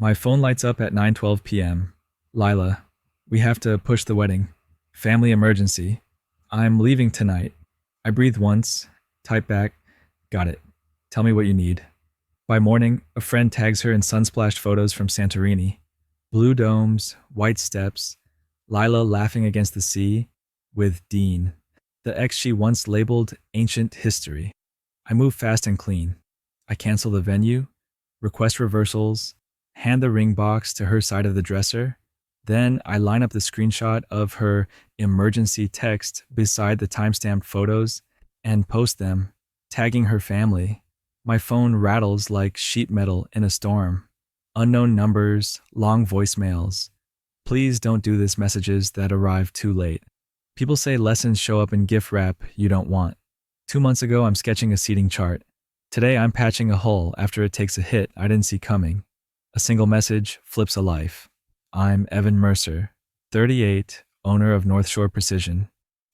My phone lights up at 9:12 p.m. Lila, we have to push the wedding. Family emergency. I'm leaving tonight. I breathe once, type back, got it. Tell me what you need. By morning, a friend tags her in sunsplashed photos from Santorini. Blue domes, white steps, Lila laughing against the sea with Dean, the ex she once labeled ancient history. I move fast and clean. I cancel the venue, request reversals, hand the ring box to her side of the dresser. Then I line up the screenshot of her emergency text beside the timestamped photos and post them, tagging her family. My phone rattles like sheet metal in a storm. Unknown numbers, long voicemails. Please don't do this messages that arrive too late. People say lessons show up in gift wrap you don't want. 2 months ago, I'm sketching a seating chart. Today, I'm patching a hole after it takes a hit I didn't see coming. A single message flips a life. I'm Evan Mercer, 38, owner of North Shore Precision,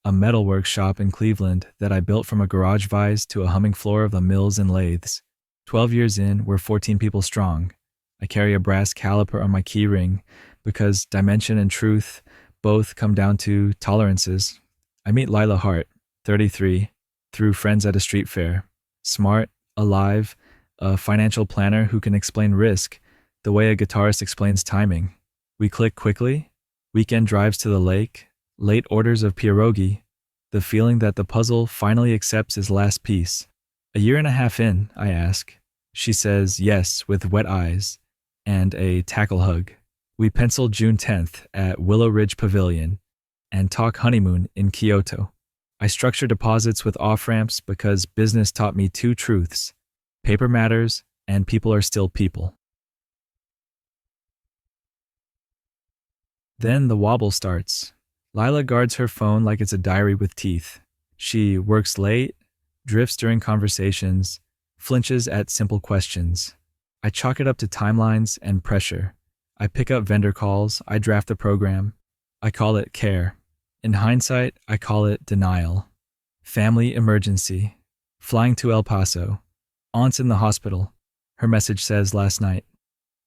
a metalwork shop in Cleveland that I built from a garage vise to a humming floor of the mills and lathes. 12 years in, we're 14 people strong. I carry a brass caliper on my key ring because dimension and truth both come down to tolerances. I meet Lila Hart, 33, through friends at a street fair. Smart, alive, a financial planner who can explain risk the way a guitarist explains timing. We click quickly, weekend drives to the lake, late orders of pierogi, the feeling that the puzzle finally accepts its last piece. A year and a half in, I ask. She says yes with wet eyes and a tackle hug. We pencil June 10th at Willow Ridge Pavilion and talk honeymoon in Kyoto. I structure deposits with off-ramps because business taught me two truths. Paper matters and people are still people. Then the wobble starts. Lila guards her phone like it's a diary with teeth. She works late, drifts during conversations, flinches at simple questions. I chalk it up to timelines and pressure. I pick up vendor calls, I draft a program. I call it care. In hindsight, I call it denial. Family emergency. Flying to El Paso. Aunt's in the hospital. Her message says last night.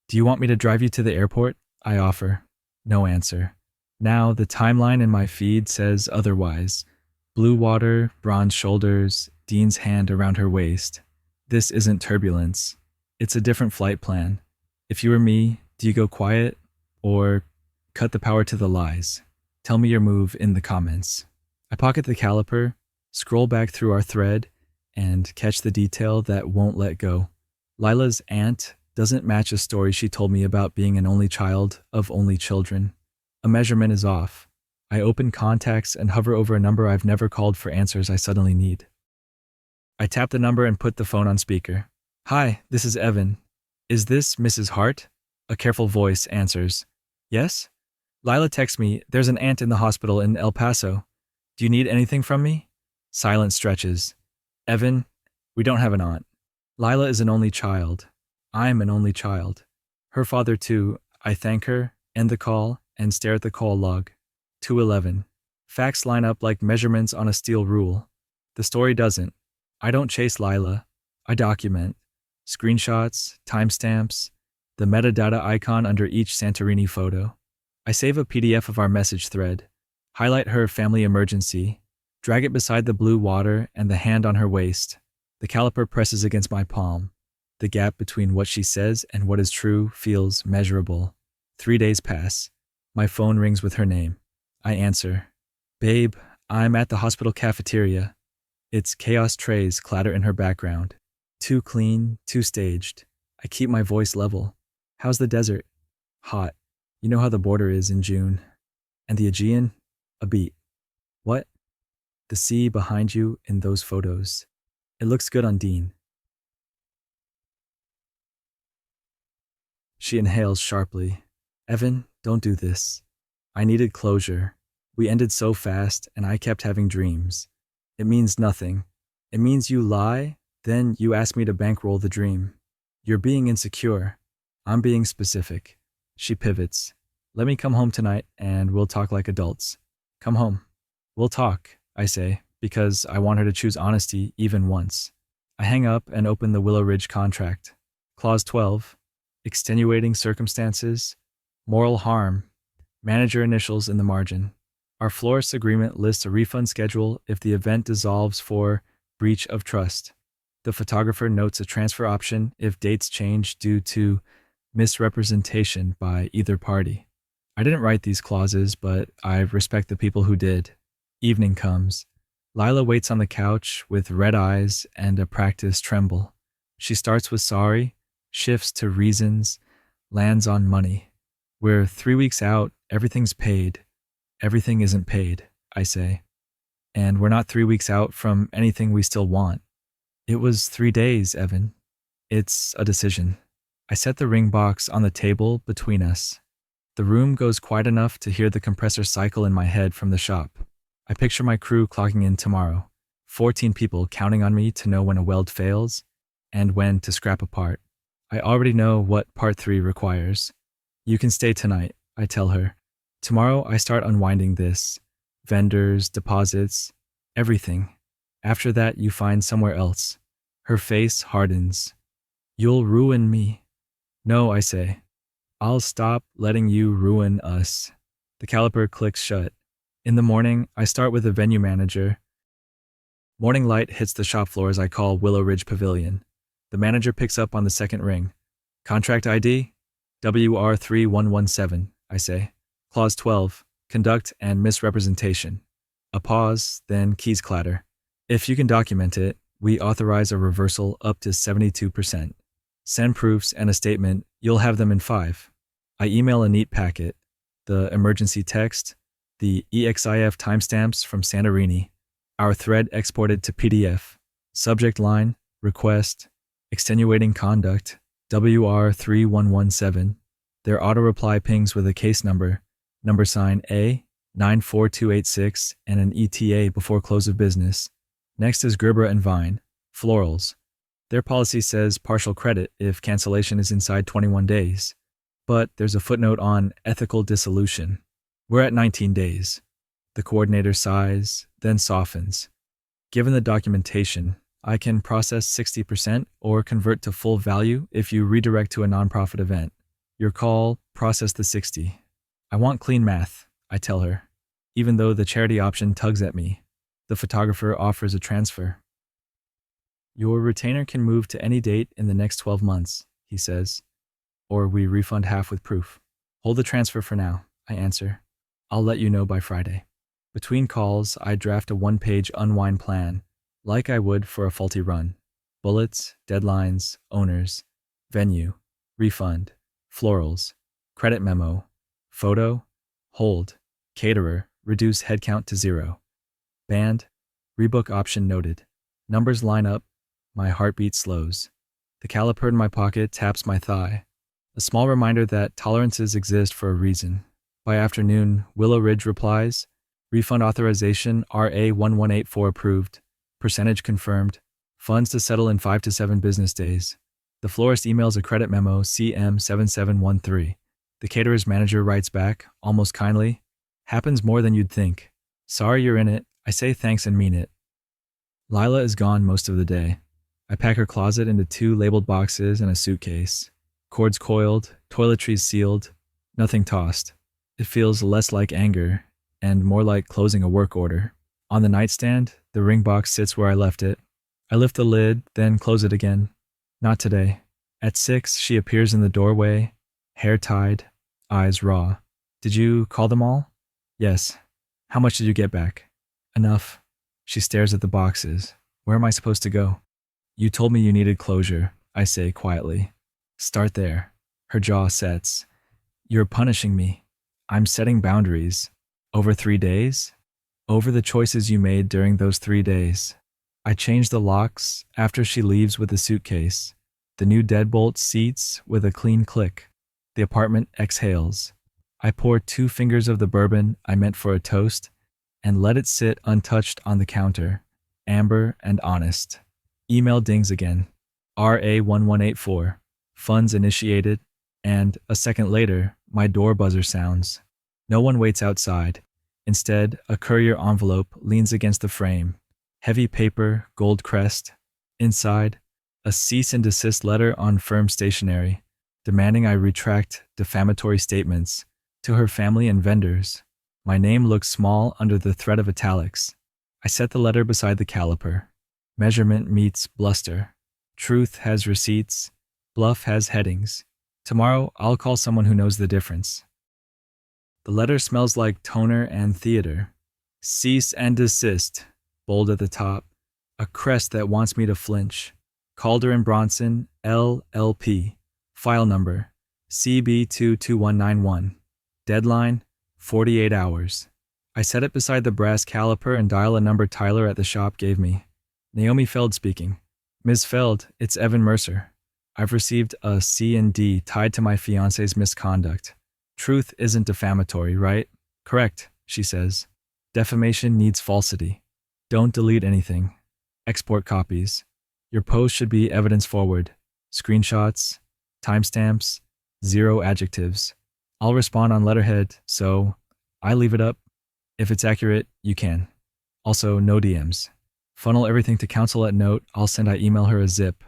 Do you want me to drive you to the airport? I offer. No answer. Now the timeline in my feed says otherwise. Blue water, bronze shoulders, Dean's hand around her waist. This isn't turbulence. It's a different flight plan. If you were me, do you go quiet or cut the power to the lies? Tell me your move in the comments. I pocket the caliper, scroll back through our thread, and catch the detail that won't let go. Lila's aunt doesn't match a story she told me about being an only child of only children. A measurement is off. I open contacts and hover over a number I've never called for answers I suddenly need. I tap the number and put the phone on speaker. Hi, this is Evan. Is this Mrs. Hart? A careful voice answers. Yes? Lila texts me, there's an aunt in the hospital in El Paso. Do you need anything from me? Silence stretches. Evan, we don't have an aunt. Lila is an only child. I'm an only child. Her father too. I thank her, end the call, and stare at the call log. 2:11. Facts line up like measurements on a steel rule. The story doesn't. I don't chase Lila. I document. Screenshots, timestamps, the metadata icon under each Santorini photo. I save a PDF of our message thread. Highlight her family emergency. Drag it beside the blue water and the hand on her waist. The caliper presses against my palm. The gap between what she says and what is true feels measurable. 3 days pass. My phone rings with her name. I answer. Babe, I'm at the hospital cafeteria. It's chaos trays clatter in her background. Too clean, too staged. I keep my voice level. How's the desert? Hot. You know how the border is in June. And the Aegean? A beat. What? The sea behind you in those photos. It looks good on Dean. She inhales sharply. Evan, don't do this. I needed closure. We ended so fast, and I kept having dreams. It means nothing. It means you lie, then you ask me to bankroll the dream. You're being insecure. I'm being specific. She pivots. Let me come home tonight, and we'll talk like adults. Come home. We'll talk, I say, because I want her to choose honesty even once. I hang up and open the Willow Ridge contract. Clause 12. extenuating circumstances, moral harm, manager initials in the margin. Our florist's agreement lists a refund schedule if the event dissolves for breach of trust. The photographer notes a transfer option if dates change due to misrepresentation by either party. I didn't write these clauses, but I respect the people who did. Evening comes. Lila waits on the couch with red eyes and a practiced tremble. She starts with sorry, shifts to reasons, lands on money. We're 3 weeks out, everything's paid. Everything isn't paid, I say. And we're not 3 weeks out from anything we still want. It was 3 days, Evan. It's a decision. I set the ring box on the table between us. The room goes quiet enough to hear the compressor cycle in my head from the shop. I picture my crew clocking in tomorrow. 14 people counting on me to know when a weld fails and when to scrap a part. I already know what part 3 requires. You can stay tonight, I tell her. Tomorrow I start unwinding this. Vendors, deposits, everything. After that you find somewhere else. Her face hardens. You'll ruin me. No, I say. I'll stop letting you ruin us. The caliper clicks shut. In the morning, I start with the venue manager. Morning light hits the shop floor as I call Willow Ridge Pavilion. The manager picks up on the second ring. Contract ID? WR3117, I say. Clause 12, conduct and misrepresentation. A pause, then keys clatter. If you can document it, we authorize a reversal up to 72%. Send proofs and a statement, you'll have them in 5. I email a neat packet, the emergency text, the EXIF timestamps from Santorini, our thread exported to PDF, subject line, request, extenuating conduct, WR3117, their auto-reply pings with a case number, number sign A, 94286, and an ETA before close of business. Next is Gerber and Vine, florals. Their policy says partial credit if cancellation is inside 21 days. But there's a footnote on ethical dissolution. We're at 19 days. The coordinator sighs, then softens. Given the documentation, I can process 60% or convert to full value if you redirect to a nonprofit event. Your call, process the 60. I want clean math, I tell her, even though the charity option tugs at me. The photographer offers a transfer. Your retainer can move to any date in the next 12 months, he says, or we refund half with proof. Hold the transfer for now, I answer. I'll let you know by Friday. Between calls, I draft a 1-page unwind plan, like I would for a faulty run. Bullets, deadlines, owners, venue, refund, florals, credit memo, photo, hold, caterer, reduce headcount to 0. Band, rebook option noted. Numbers line up, my heartbeat slows. The caliper in my pocket taps my thigh. A small reminder that tolerances exist for a reason. By afternoon, Willow Ridge replies, refund authorization RA1184 approved, percentage confirmed, funds to settle in 5 to 7 business days. The florist emails a credit memo CM7713. The caterer's manager writes back, almost kindly, happens more than you'd think. Sorry you're in it, I say thanks and mean it. Lila is gone most of the day. I pack her closet into 2 labeled boxes and a suitcase. Cords coiled, toiletries sealed, nothing tossed. It feels less like anger and more like closing a work order. On the nightstand, the ring box sits where I left it. I lift the lid, then close it again. Not today. At 6, she appears in the doorway, hair tied, eyes raw. Did you call them all? Yes. How much did you get back? Enough. She stares at the boxes. Where am I supposed to go? You told me you needed closure, I say quietly. Start there. Her jaw sets. You're punishing me. I'm setting boundaries. Over 3 days? Over the choices you made during those 3 days. I change the locks after she leaves with the suitcase. The new deadbolt seats with a clean click. The apartment exhales. I pour 2 fingers of the bourbon I meant for a toast and let it sit untouched on the counter, amber and honest. Email dings again. RA1184. Funds initiated. And a second later, my door buzzer sounds. No one waits outside. Instead, a courier envelope leans against the frame. Heavy paper, gold crest. Inside, a cease and desist letter on firm stationery. demanding I retract defamatory statements to her family and vendors. My name looks small under the threat of italics. I set the letter beside the caliper. Measurement meets bluster. Truth has receipts. Bluff has headings. Tomorrow, I'll call someone who knows the difference. The letter smells like toner and theater. Cease and desist, bold at the top. A crest that wants me to flinch. Calder and Bronson, LLP. File number, CB22191. Deadline, 48 hours. I set it beside the brass caliper and dial a number Tyler at the shop gave me. Naomi Feld speaking. Ms. Feld, it's Evan Mercer. I've received a C&D tied to my fiance's misconduct. Truth isn't defamatory, right? Correct, she says. Defamation needs falsity. Don't delete anything. Export copies. Your post should be evidence forward. Screenshots, timestamps, 0 adjectives. I'll respond on letterhead, so I leave it up. If it's accurate, you can. Also, no DMs. Funnel everything to counsel at note. I'll send I email her a zip.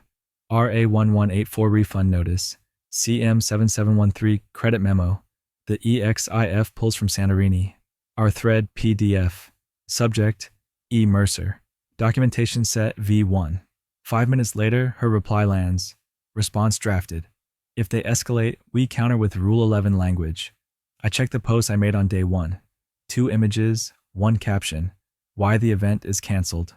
RA1184 refund notice. CM7713 credit memo. The EXIF pulls from Santorini. Our thread PDF. Subject, E. Mercer. Documentation set V1. 5 minutes later, her reply lands. Response drafted. If they escalate, we counter with Rule 11 language. I check the post I made on day 1. 2 images, 1 caption. Why the event is canceled.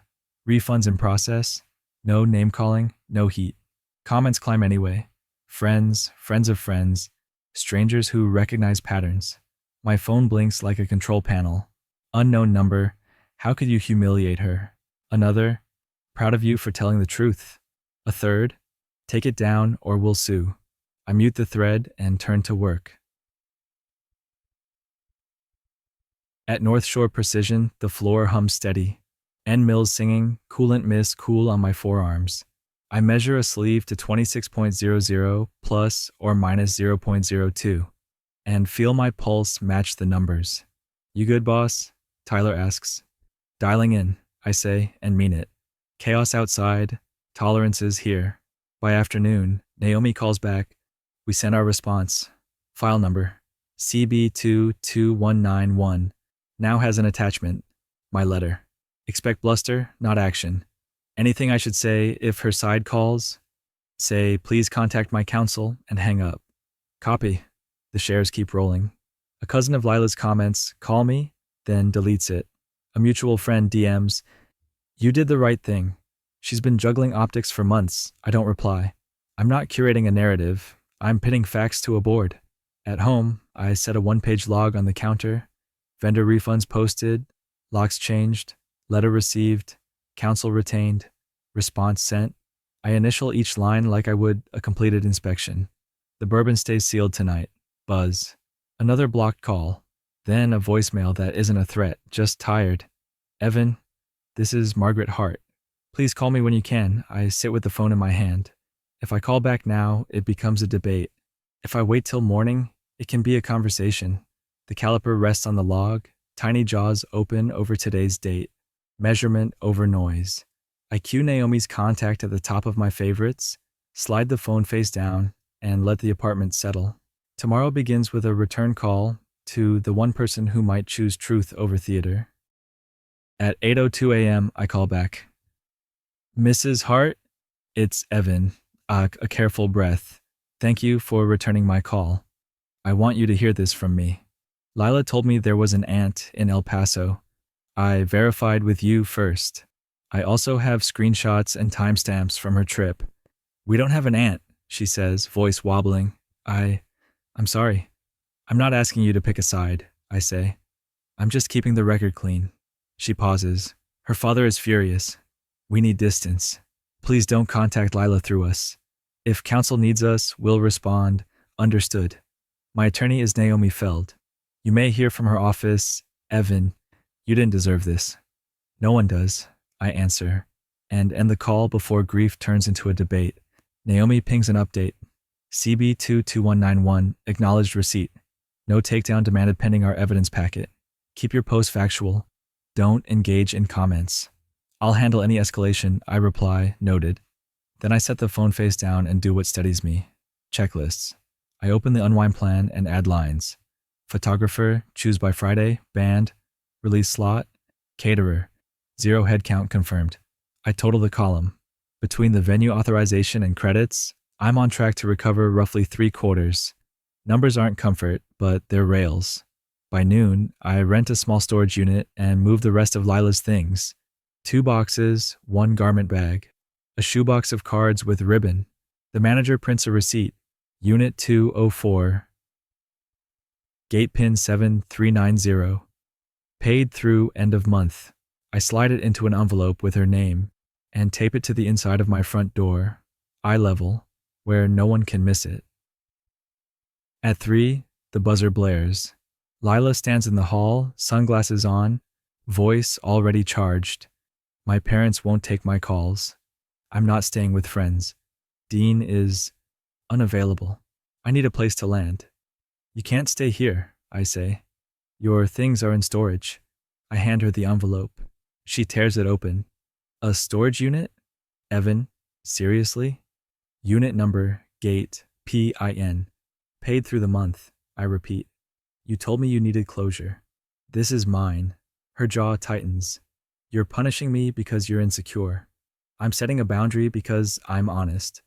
Refunds in process. No name calling, no heat. Comments climb anyway. Friends, friends of friends. Strangers who recognize patterns. My phone blinks like a control panel. Unknown number. How could you humiliate her? Another. Proud of you for telling the truth. A third. Take it down or we'll sue. I mute the thread and turn to work. At North Shore Precision, the floor hums steady. N Mills singing, coolant mist cool on my forearms. I measure a sleeve to 26.00 plus or minus 0.02 and feel my pulse match the numbers. You good, boss? Tyler asks. Dialing in, I say, and mean it. Chaos outside, tolerance is here. By afternoon, Naomi calls back. We send our response. File number, CB22191, now has an attachment. My letter. Expect bluster, not action. Anything I should say if her side calls? Say, please contact my counsel, and hang up. Copy. The shares keep rolling. A cousin of Lila's comments, call me, then deletes it. A mutual friend DMs, you did the right thing. She's been juggling optics for months. I don't reply. I'm not curating a narrative. I'm pitting facts to a board. At home, I set a 1-page log on the counter. Vendor refunds posted, locks changed, letter received, counsel retained, response sent. I initial each line like I would a completed inspection. The bourbon stays sealed tonight. Buzz. Another blocked call. Then a voicemail that isn't a threat, just tired. Evan, this is Margaret Hart. Please call me when you can. I sit with the phone in my hand. If I call back now, it becomes a debate. If I wait till morning, it can be a conversation. The caliper rests on the log, tiny jaws open over today's date. Measurement over noise. I cue Naomi's contact at the top of my favorites, slide the phone face down, and let the apartment settle. Tomorrow begins with a return call to the one person who might choose truth over theater. At 8:02 a.m., I call back. Mrs. Hart, it's Evan. A careful breath. Thank you for returning my call. I want you to hear this from me. Lila told me there was an aunt in El Paso. I verified with you first. I also have screenshots and timestamps from her trip. We don't have an aunt, she says, voice wobbling. I'm sorry. I'm not asking you to pick a side, I say. I'm just keeping the record clean. She pauses. Her father is furious. We need distance. Please don't contact Lila through us. If counsel needs us, we'll respond. Understood. My attorney is Naomi Feld. You may hear from her office, Evan. You didn't deserve this. No one does, I answer, and end the call before grief turns into a debate. Naomi pings an update. CB22191, acknowledged receipt. No takedown demanded pending our evidence packet. Keep your post factual. Don't engage in comments. I'll handle any escalation, I reply, noted. Then I set the phone face down and do what steadies me. Checklists. I open the unwind plan and add lines. Photographer, choose by Friday, band, release slot, caterer, 0 headcount confirmed. I total the column. Between the venue authorization and credits, I'm on track to recover roughly 3/4. Numbers aren't comfort, but they're rails. By noon, I rent a small storage unit and move the rest of Lila's things. 2 boxes, 1 garment bag, a shoebox of cards with ribbon. The manager prints a receipt. Unit 204, gate pin 7390. Paid through end of month. I slide it into an envelope with her name and tape it to the inside of my front door, eye level, where no one can miss it. At 3, the buzzer blares. Lila stands in the hall, sunglasses on, voice already charged. My parents won't take my calls. I'm not staying with friends. Dean is unavailable. I need a place to land. You can't stay here, I say. Your things are in storage. I hand her the envelope. She tears it open. A storage unit? Evan, seriously? Unit number, gate, PIN. Paid through the month, I repeat. You told me you needed closure. This is mine. Her jaw tightens. You're punishing me because you're insecure. I'm setting a boundary because I'm honest.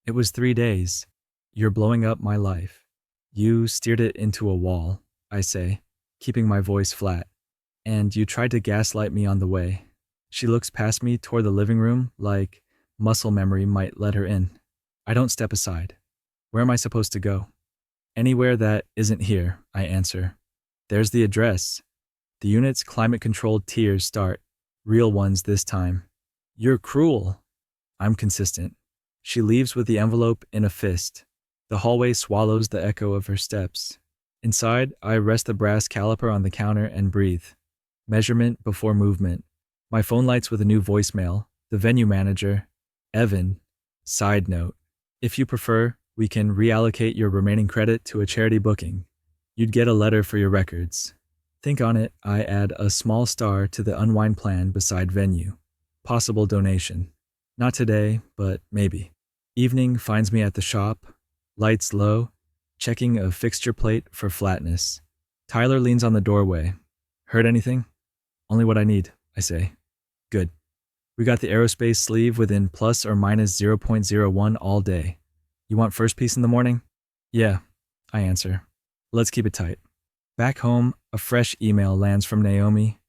It was 3 days. You're blowing up my life. You steered it into a wall, I say, keeping my voice flat. And you tried to gaslight me on the way. She looks past me toward the living room like muscle memory might let her in. I don't step aside. Where am I supposed to go? Anywhere that isn't here, I answer. There's the address. The unit's climate-controlled tiers start. Real ones this time. You're cruel. I'm consistent. She leaves with the envelope in a fist. The hallway swallows the echo of her steps. Inside, I rest the brass caliper on the counter and breathe. Measurement before movement. My phone lights with a new voicemail. The venue manager. Evan. Side note. If you prefer, we can reallocate your remaining credit to a charity booking. You'd get a letter for your records. Think on it, I add a small star to the unwind plan beside venue. Possible donation. Not today, but maybe. Evening finds me at the shop, lights low, checking a fixture plate for flatness. Tyler leans on the doorway. Heard anything? Only what I need, I say. Good. We got the aerospace sleeve within plus or minus 0.01 all day. You want first piece in the morning? Yeah, I answer. Let's keep it tight. Back home, a fresh email lands from Naomi.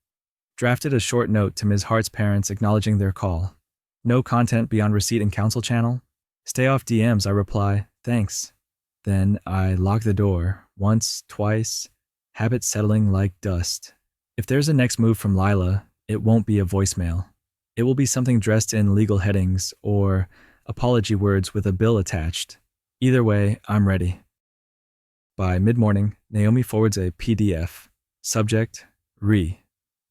Drafted a short note to Ms. Hart's parents acknowledging their call. No content beyond receipt and council channel. Stay off DMs, I reply. Thanks. Then I lock the door. Once, twice. Habit settling like dust. If there's a next move from Lila, it won't be a voicemail. It will be something dressed in legal headings or apology words with a bill attached. Either way, I'm ready. By mid-morning, Naomi forwards a PDF. Subject, Re.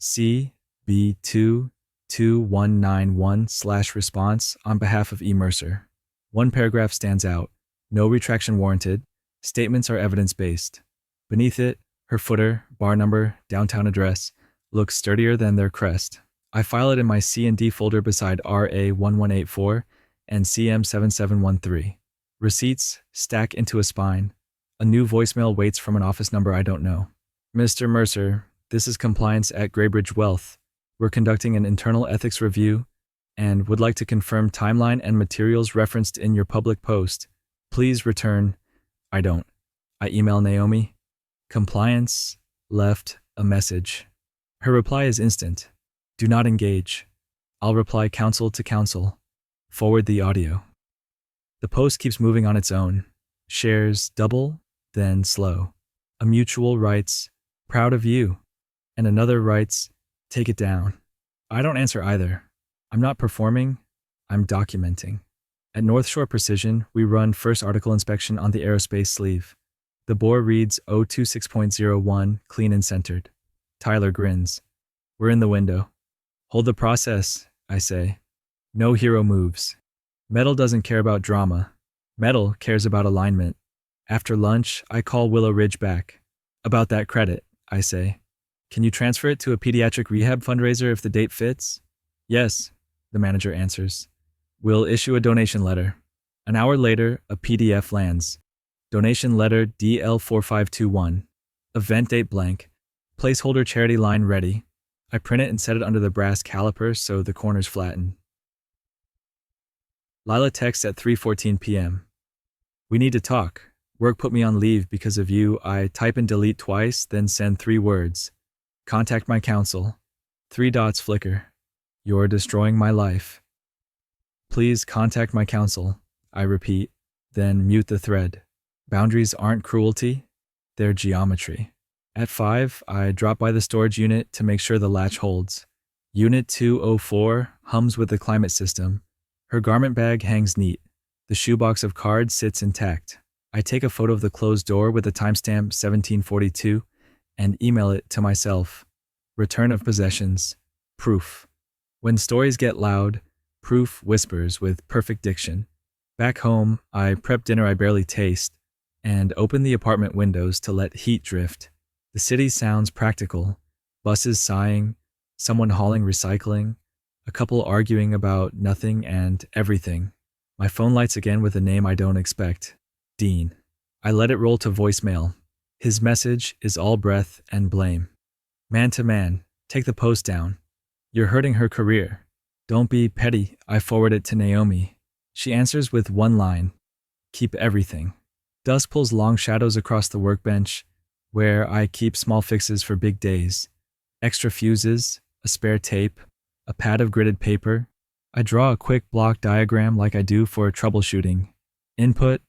CB22191/response on behalf of E. Mercer. One paragraph stands out. No retraction warranted. Statements are evidence-based. Beneath it, her footer, bar number, downtown address, looks sturdier than their crest. I file it in my C&D folder beside RA1184 and CM7713. Receipts stack into a spine. A new voicemail waits from an office number I don't know. Mr. Mercer, this is compliance at Graybridge Wealth. We're conducting an internal ethics review and would like to confirm timeline and materials referenced in your public post. Please return. I don't. I email Naomi. Compliance left a message. Her reply is instant. Do not engage. I'll reply counsel to counsel. Forward the audio. The post keeps moving on its own. Shares double, then slow. A mutual writes, proud of you. And another writes, take it down. I don't answer either. I'm not performing, I'm documenting. At North Shore Precision, we run first article inspection on the aerospace sleeve. The bore reads 026.01, clean and centered. Tyler grins. We're in the window. Hold the process, I say. No hero moves. Metal doesn't care about drama. Metal cares about alignment. After lunch, I call Willow Ridge back. About that credit, I say. Can you transfer it to a pediatric rehab fundraiser if the date fits? Yes, the manager answers. We'll issue a donation letter. An hour later, a PDF lands. Donation letter DL4521. Event date blank. Placeholder charity line ready. I print it and set it under the brass caliper so the corners flatten. Lila texts at 3:14 p.m. We need to talk. Work put me on leave because of you. I type and delete twice, then send 3 words. Contact my counsel. 3 dots flicker. You're destroying my life. Please contact my counsel. I repeat, then mute the thread. Boundaries aren't cruelty, they're geometry. At 5, I drop by the storage unit to make sure the latch holds. Unit 204 hums with the climate system. Her garment bag hangs neat. The shoebox of cards sits intact. I take a photo of the closed door with the timestamp 1742 and email it to myself. Return of possessions. Proof. When stories get loud, proof whispers with perfect diction. Back home, I prep dinner I barely taste and open the apartment windows to let heat drift. The city sounds practical. Buses sighing, someone hauling recycling, a couple arguing about nothing and everything. My phone lights again with a name I don't expect. Dean. I let it roll to voicemail. His message is all breath and blame. Man to man, take the post down. You're hurting her career. Don't be petty. I forward it to Naomi. She answers with one line. Keep everything. Dust pulls long shadows across the workbench, where I keep small fixes for big days. Extra fuses, a spare tape, a pad of gridded paper. I draw a quick block diagram like I do for troubleshooting. Input,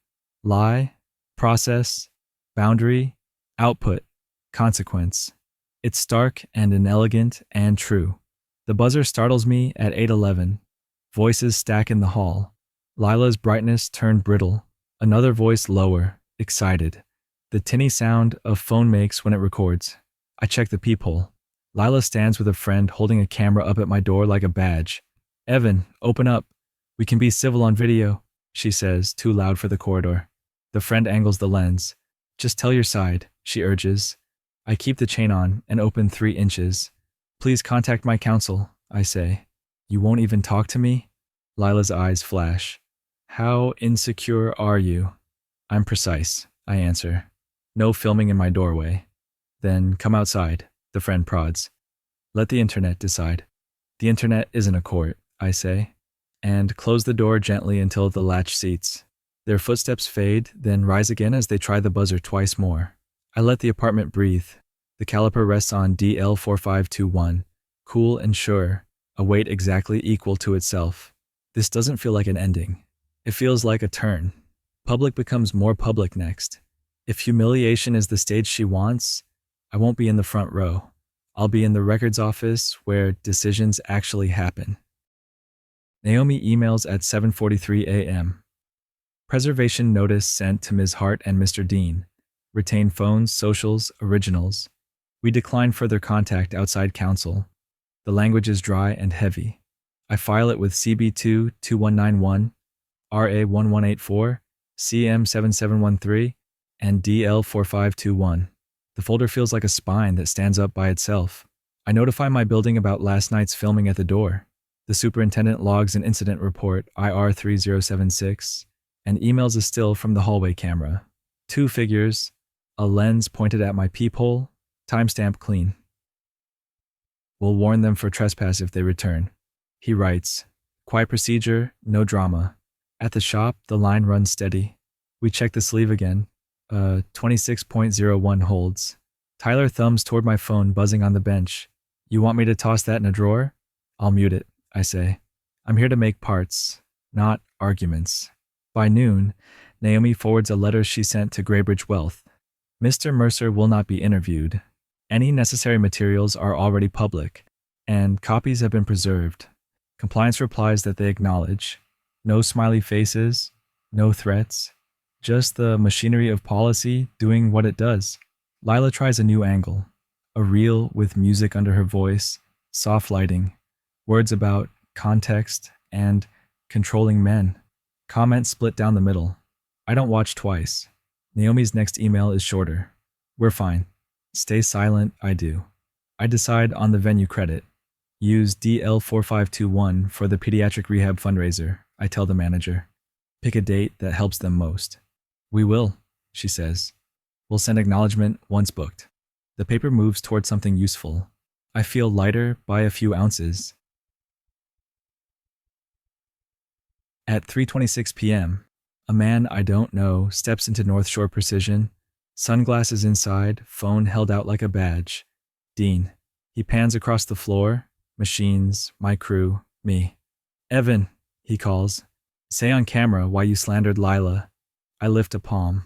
lie, process, boundary, output, consequence. It's stark and inelegant and true. The buzzer startles me at 8:11. Voices stack in the hall. Lila's brightness turned brittle. Another voice lower, excited. The tinny sound a phone makes when it records. I check the peephole. Lila stands with a friend holding a camera up at my door like a badge. Evan, open up. We can be civil on video, she says, too loud for the corridor. The friend angles the lens. Just tell your side, she urges. I keep the chain on and open 3 inches. Please contact my counsel, I say. You won't even talk to me? Lila's eyes flash. How insecure are you? I'm precise, I answer. No filming in my doorway. Then come outside, the friend prods. Let the internet decide. The internet isn't a court, I say, and close the door gently until the latch seats. Their footsteps fade, then rise again as they try the buzzer twice more. I let the apartment breathe. The caliper rests on DL4521, cool and sure, a weight exactly equal to itself. This doesn't feel like an ending. It feels like a turn. Public becomes more public next. If humiliation is the stage she wants, I won't be in the front row. I'll be in the records office where decisions actually happen. Naomi emails at 7:43 a.m. Preservation notice sent to Ms. Hart and Mr. Dean. Retain phones, socials, originals. We decline further contact outside counsel. The language is dry and heavy. I file it with CB2-2191, RA1184, CM7713, and DL4521. The folder feels like a spine that stands up by itself. I notify my building about last night's filming at the door. The superintendent logs an incident report, IR3076, and emails a still from the hallway camera. 2 figures, a lens pointed at my peephole, timestamp clean. We'll warn them for trespass if they return. He writes, quiet procedure, no drama. At the shop, the line runs steady. We check the sleeve again. 26.01 holds. Tyler thumbs toward my phone buzzing on the bench. You want me to toss that in a drawer? I'll mute it, I say. I'm here to make parts, not arguments. By noon, Naomi forwards a letter she sent to Graybridge Wealth. Mr. Mercer will not be interviewed. Any necessary materials are already public, and copies have been preserved. Compliance replies that they acknowledge. No smiley faces, no threats, just the machinery of policy doing what it does. Lila tries a new angle, a reel with music under her voice, soft lighting, words about context and controlling men. Comments split down the middle. I don't watch twice. Naomi's next email is shorter. We're fine. Stay silent, I do. I decide on the venue credit. Use DL4521 for the pediatric rehab fundraiser, I tell the manager. Pick a date that helps them most. We will, she says. We'll send acknowledgement once booked. The paper moves toward something useful. I feel lighter by a few ounces. At 3:26 p.m., a man I don't know steps into North Shore Precision, sunglasses inside, phone held out like a badge. Dean. He pans across the floor, machines, my crew, me. Evan, he calls. Say on camera why you slandered Lila. I lift a palm.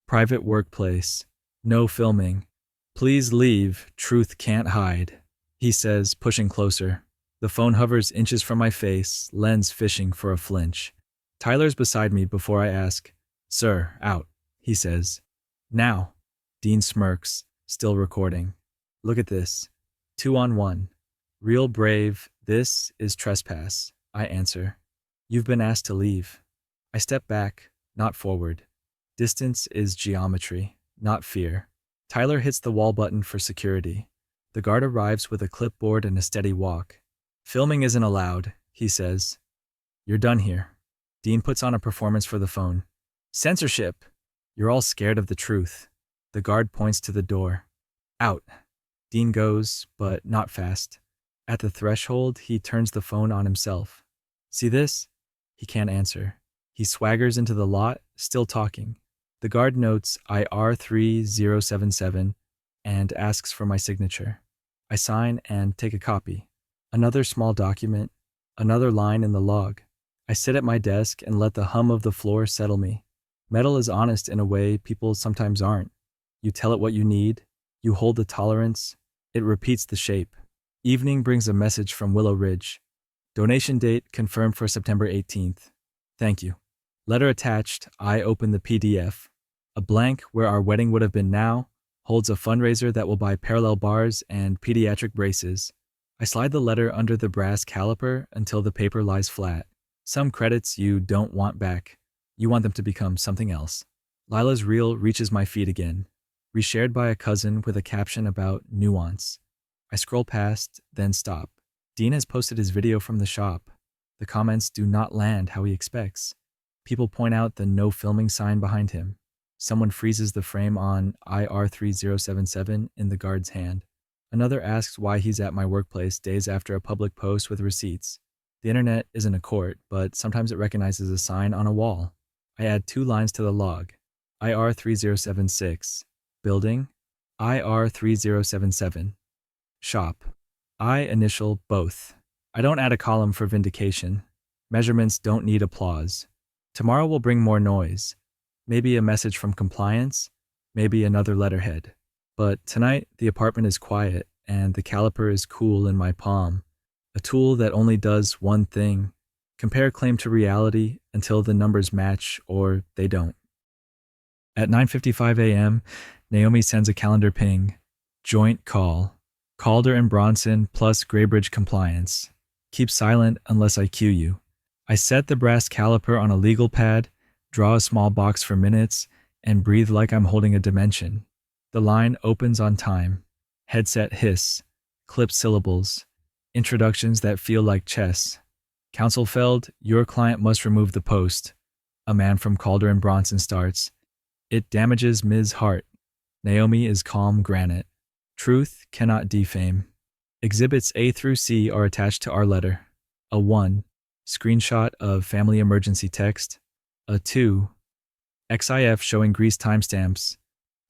Private workplace. No filming. Please leave, truth can't hide, he says, pushing closer. The phone hovers inches from my face, lens fishing for a flinch. Tyler's beside me before I ask. Sir, out, he says. Now. Dean smirks, still recording. Look at this. 2-on-1. Real brave, this is trespass, I answer. You've been asked to leave. I step back, not forward. Distance is geometry, not fear. Tyler hits the wall button for security. The guard arrives with a clipboard and a steady walk. Filming isn't allowed, he says. You're done here. Dean puts on a performance for the phone. Censorship! You're all scared of the truth. The guard points to the door. Out. Dean goes, but not fast. At the threshold, he turns the phone on himself. See this? He can't answer. He swaggers into the lot, still talking. The guard notes IR3077 and asks for my signature. I sign and take a copy. Another small document, another line in the log. I sit at my desk and let the hum of the floor settle me. Metal is honest in a way people sometimes aren't. You tell it what you need, you hold the tolerance, it repeats the shape. Evening brings a message from Willow Ridge. Donation date confirmed for September 18th. Thank you. Letter attached, I open the PDF. A blank where our wedding would have been now holds a fundraiser that will buy parallel bars and pediatric braces. I slide the letter under the brass caliper until the paper lies flat. Some credits you don't want back. You want them to become something else. Lila's reel reaches my feed again, reshared by a cousin with a caption about nuance. I scroll past, then stop. Dean has posted his video from the shop. The comments do not land how he expects. People point out the no filming sign behind him. Someone freezes the frame on IR3077 in the guard's hand. Another asks why he's at my workplace days after a public post with receipts. The internet isn't a court, but sometimes it recognizes a sign on a wall. I add 2 lines to the log. IR3076. Building. IR3077. Shop. I initial both. I don't add a column for vindication. Measurements don't need applause. Tomorrow will bring more noise. Maybe a message from compliance, maybe another letterhead. But tonight, the apartment is quiet and the caliper is cool in my palm. A tool that only does one thing. Compare claim to reality until the numbers match or they don't. At 9:55 a.m., Naomi sends a calendar ping. Joint call. Calder and Bronson plus Graybridge compliance. Keep silent unless I cue you. I set the brass caliper on a legal pad, draw a small box for minutes, and breathe like I'm holding a dimension. The line opens on time. Headset hiss. Clipped syllables. Introductions that feel like chess. Counsel Feld, your client must remove the post. A man from Calder and Bronson starts. It damages Ms. Hart. Naomi is calm granite. Truth cannot defame. Exhibits A through C are attached to our letter. A 1. Screenshot of family emergency text. A 2. XIF showing Greece timestamps.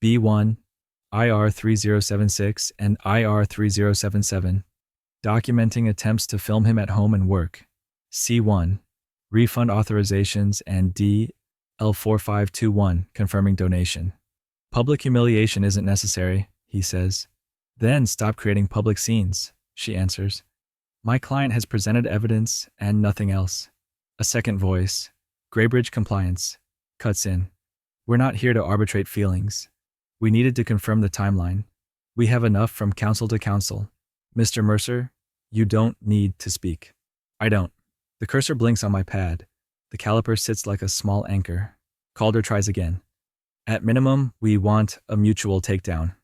B1, IR3076 and IR3077. Documenting attempts to film him at home and work. C1. Refund authorizations and D. L4521 confirming donation. Public humiliation isn't necessary, he says. Then stop creating public scenes, she answers. My client has presented evidence and nothing else. A second voice, Graybridge compliance, cuts in. We're not here to arbitrate feelings. We needed to confirm the timeline. We have enough from counsel to counsel. Mr. Mercer, you don't need to speak. I don't. The cursor blinks on my pad. The caliper sits like a small anchor. Calder tries again. At minimum, we want a mutual takedown.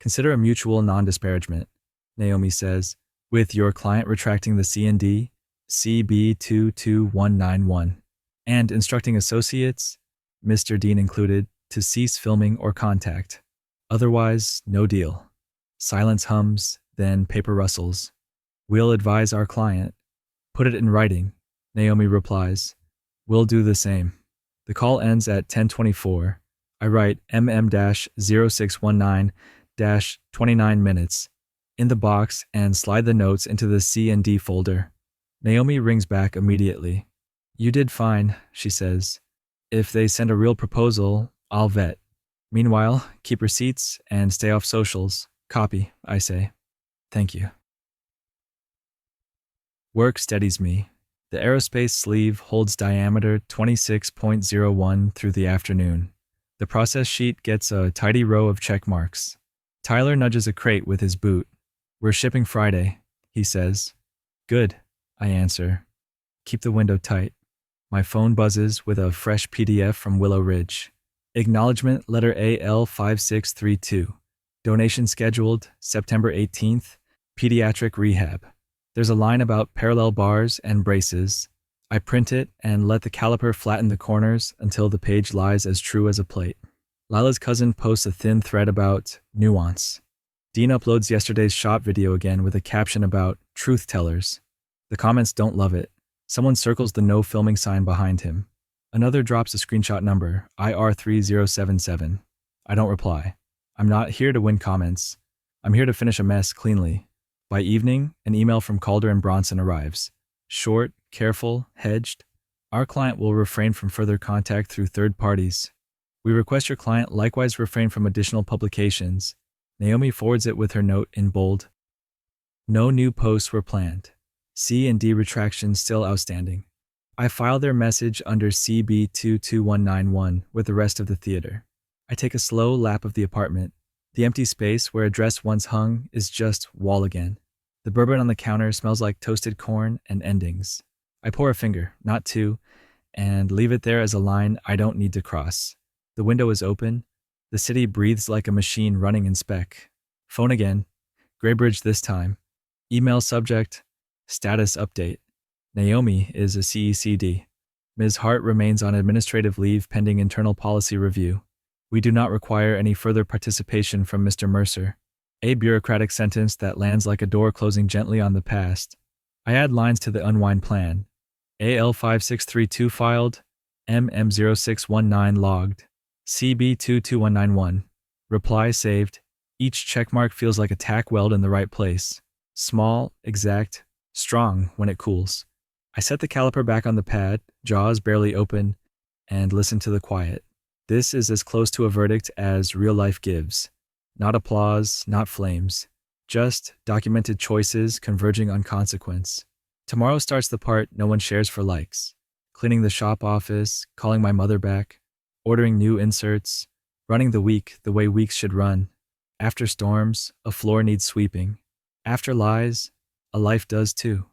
Consider a mutual non-disparagement, Naomi says, with your client retracting the C&D, CB22191, and instructing associates, Mr. Dean included, to cease filming or contact. Otherwise, no deal. Silence hums, then paper rustles. We'll advise our client. Put it in writing, Naomi replies. We'll do the same. The call ends at 10:24. I write MM-0619-29 minutes in the box and slide the notes into the C&D folder. Naomi rings back immediately. You did fine, she says. If they send a real proposal, I'll vet. Meanwhile, keep receipts and stay off socials. Copy, I say. Thank you. Work steadies me. The aerospace sleeve holds diameter 26.01 through the afternoon. The process sheet gets a tidy row of check marks. Tyler nudges a crate with his boot. We're shipping Friday, he says. Good, I answer. Keep the window tight. My phone buzzes with a fresh PDF from Willow Ridge. Acknowledgement letter AL5632. Donation scheduled September 18th. Pediatric rehab. There's a line about parallel bars and braces. I print it and let the caliper flatten the corners until the page lies as true as a plate. Lila's cousin posts a thin thread about nuance. Dean uploads yesterday's shop video again with a caption about truth tellers. The comments don't love it. Someone circles the no filming sign behind him. Another drops a screenshot number, IR3077. I don't reply. I'm not here to win comments. I'm here to finish a mess cleanly. By evening, an email from Calder and Bronson arrives. Short, careful, hedged. Our client will refrain from further contact through third parties. We request your client likewise refrain from additional publications. Naomi forwards it with her note in bold. No new posts were planned. C&D retractions still outstanding. I file their message under CB22191 with the rest of the theater. I take a slow lap of the apartment. The empty space where a dress once hung is just wall again. The bourbon on the counter smells like toasted corn and endings. I pour a finger, not two, and leave it there as a line I don't need to cross. The window is open. The city breathes like a machine running in spec. Phone again. Graybridge this time. Email subject, status update. Naomi is a CECD. Ms. Hart remains on administrative leave pending internal policy review. We do not require any further participation from Mr. Mercer. A bureaucratic sentence that lands like a door closing gently on the past. I add lines to the unwind plan. AL5632 filed, MM0619 logged, CB22191. Reply saved. Each checkmark feels like a tack weld in the right place. Small, exact, strong when it cools. I set the caliper back on the pad, jaws barely open, and listen to the quiet. This is as close to a verdict as real life gives. Not applause, not flames. Just documented choices converging on consequence. Tomorrow starts the part no one shares for likes. Cleaning the shop office, calling my mother back, ordering new inserts, running the week the way weeks should run. After storms, a floor needs sweeping. After lies, a life does too.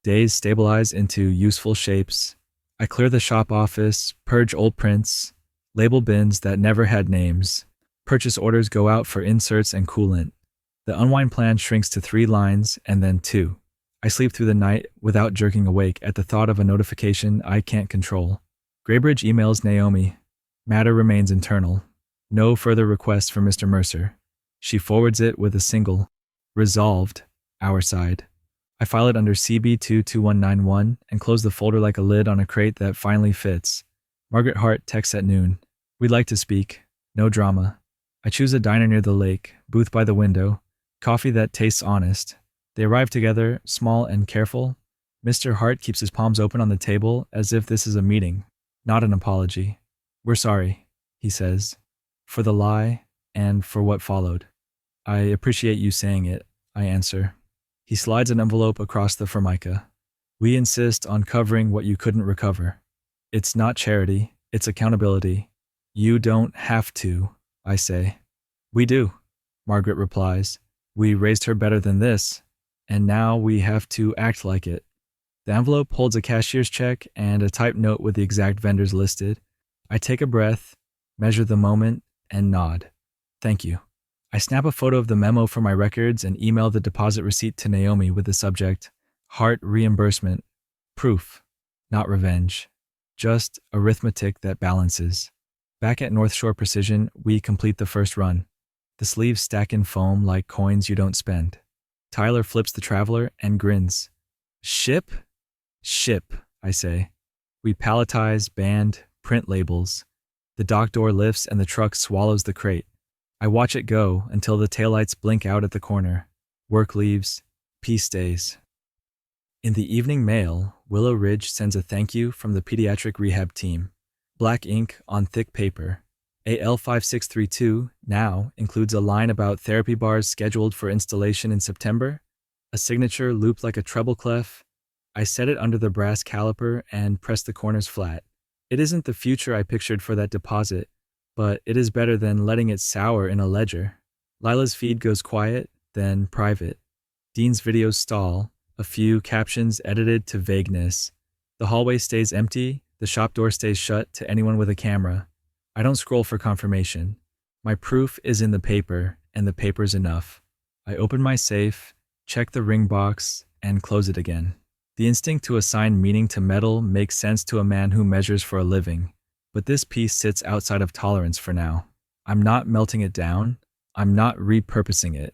Days stabilize into useful shapes. I clear the shop office, purge old prints, label bins that never had names. Purchase orders go out for inserts and coolant. The unwind plan shrinks to 3 lines and then 2. I sleep through the night without jerking awake at the thought of a notification I can't control. Graybridge emails Naomi. Matter remains internal. No further requests for Mr. Mercer. She forwards it with a single. Resolved. Our side. I file it under CB22191 and close the folder like a lid on a crate that finally fits. Margaret Hart texts at noon. We'd like to speak. No drama. I choose a diner near the lake, booth by the window, coffee that tastes honest. They arrive together, small and careful. Mr. Hart keeps his palms open on the table as if this is a meeting, not an apology. We're sorry, he says, for the lie and for what followed. I appreciate you saying it, I answer. He slides an envelope across the formica. We insist on covering what you couldn't recover. It's not charity, it's accountability. You don't have to, I say. We do, Margaret replies. We raised her better than this, and now we have to act like it. The envelope holds a cashier's check and a typed note with the exact vendors listed. I take a breath, measure the moment, and nod. Thank you. I snap a photo of the memo for my records and email the deposit receipt to Naomi with the subject, Heart reimbursement. Proof, not revenge. Just arithmetic that balances. Back at North Shore Precision, we complete the first run. The sleeves stack in foam like coins you don't spend. Tyler flips the Traveler and grins. Ship? Ship, I say. We palletize, band, print labels. The dock door lifts and the truck swallows the crate. I watch it go until the taillights blink out at the corner. Work leaves, peace stays. In the evening mail, Willow Ridge sends a thank you from the pediatric rehab team. Black ink on thick paper. AL5632 now includes a line about therapy bars scheduled for installation in September, a signature looped like a treble clef. I set it under the brass caliper and press the corners flat. It isn't the future I pictured for that deposit, but it is better than letting it sour in a ledger. Lila's feed goes quiet, then private. Dean's videos stall, a few captions edited to vagueness. The hallway stays empty, the shop door stays shut to anyone with a camera. I don't scroll for confirmation. My proof is in the paper, and the paper's enough. I open my safe, check the ring box, and close it again. The instinct to assign meaning to metal makes sense to a man who measures for a living, but this piece sits outside of tolerance for now. I'm not melting it down. I'm not repurposing it.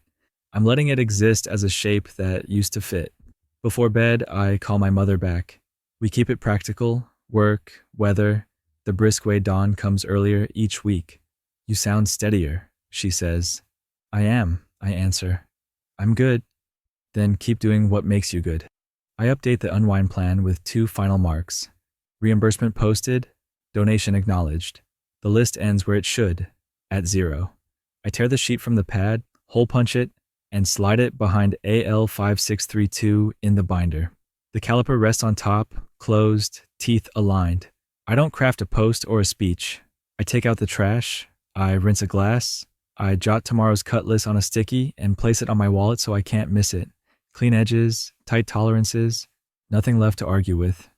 I'm letting it exist as a shape that used to fit. Before bed, I call my mother back. We keep it practical, work, weather. The brisk way dawn comes earlier each week. You sound steadier, she says. I am, I answer. I'm good. Then keep doing what makes you good. I update the unwind plan with 2 final marks. Reimbursement posted, donation acknowledged. The list ends where it should, at 0. I tear the sheet from the pad, hole punch it, and slide it behind AL5632 in the binder. The caliper rests on top, closed, teeth aligned. I don't craft a post or a speech. I take out the trash, I rinse a glass, I jot tomorrow's cut list on a sticky and place it on my wallet so I can't miss it. Clean edges, tight tolerances, nothing left to argue with.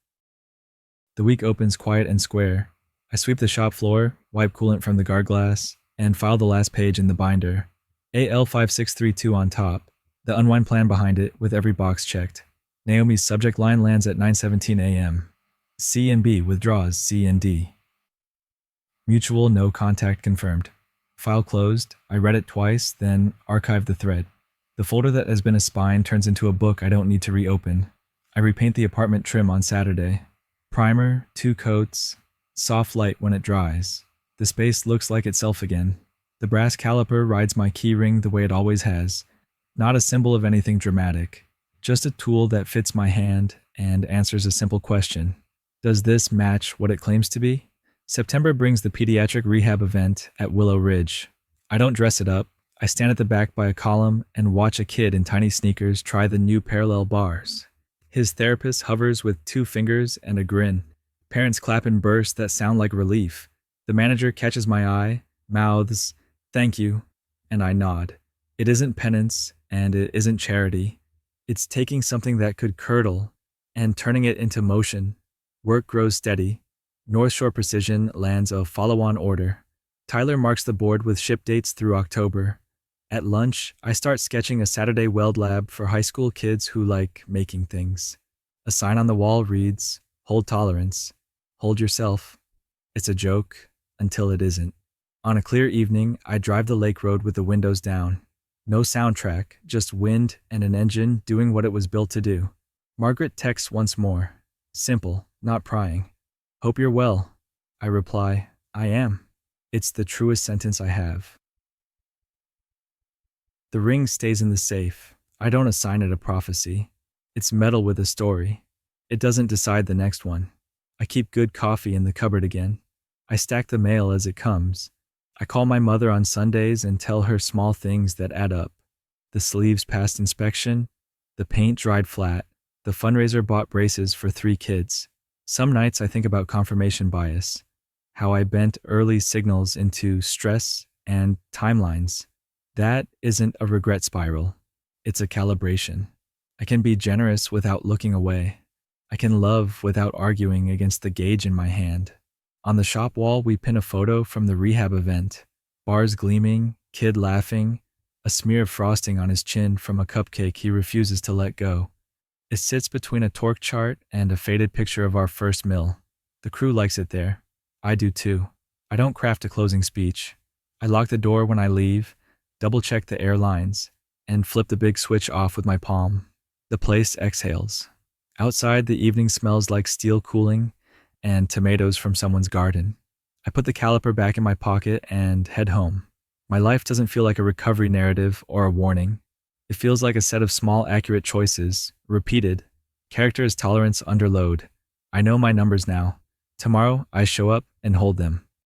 The week opens quiet and square. I sweep the shop floor, wipe coolant from the guard glass, and file the last page in the binder. AL5632 on top, the unwind plan behind it with every box checked. Naomi's subject line lands at 9:17 a.m. C and B withdraws C and D. Mutual no contact confirmed. File closed. I read it twice, then archived the thread. The folder that has been a spine turns into a book I don't need to reopen. I repaint the apartment trim on Saturday. Primer, 2 coats, soft light when it dries. The space looks like itself again. The brass caliper rides my keyring the way it always has. Not a symbol of anything dramatic. Just a tool that fits my hand and answers a simple question. Does this match what it claims to be? September brings the pediatric rehab event at Willow Ridge. I don't dress it up. I stand at the back by a column and watch a kid in tiny sneakers try the new parallel bars. His therapist hovers with 2 fingers and a grin. Parents clap in bursts that sound like relief. The manager catches my eye, mouths, "Thank you," and I nod. It isn't penance, and it isn't charity. It's taking something that could curdle and turning it into motion. Work grows steady. North Shore Precision lands a follow-on order. Tyler marks the board with ship dates through October. At lunch, I start sketching a Saturday weld lab for high school kids who like making things. A sign on the wall reads, "Hold tolerance. Hold yourself." It's a joke until it isn't. On a clear evening, I drive the lake road with the windows down. No soundtrack, just wind and an engine doing what it was built to do. Margaret texts once more. Simple, not prying. "Hope you're well." I reply, "I am." It's the truest sentence I have. The ring stays in the safe. I don't assign it a prophecy. It's metal with a story. It doesn't decide the next one. I keep good coffee in the cupboard again. I stack the mail as it comes. I call my mother on Sundays and tell her small things that add up. The sleeves passed inspection, the paint dried flat, the fundraiser bought braces for 3 kids. Some nights I think about confirmation bias, how I bent early signals into stress and timelines. That isn't a regret spiral. It's a calibration. I can be generous without looking away. I can love without arguing against the gauge in my hand. On the shop wall, we pin a photo from the rehab event. Bars gleaming, kid laughing, a smear of frosting on his chin from a cupcake he refuses to let go. It sits between a torque chart and a faded picture of our first mill. The crew likes it there. I do too. I don't craft a closing speech. I lock the door when I leave, double check the airlines, and flip the big switch off with my palm. The place exhales. Outside, the evening smells like steel cooling and tomatoes from someone's garden. I put the caliper back in my pocket and head home. My life doesn't feel like a recovery narrative or a warning. It feels like a set of small, accurate choices, repeated. Character is tolerance under load. I know my numbers now. Tomorrow, I show up and hold them.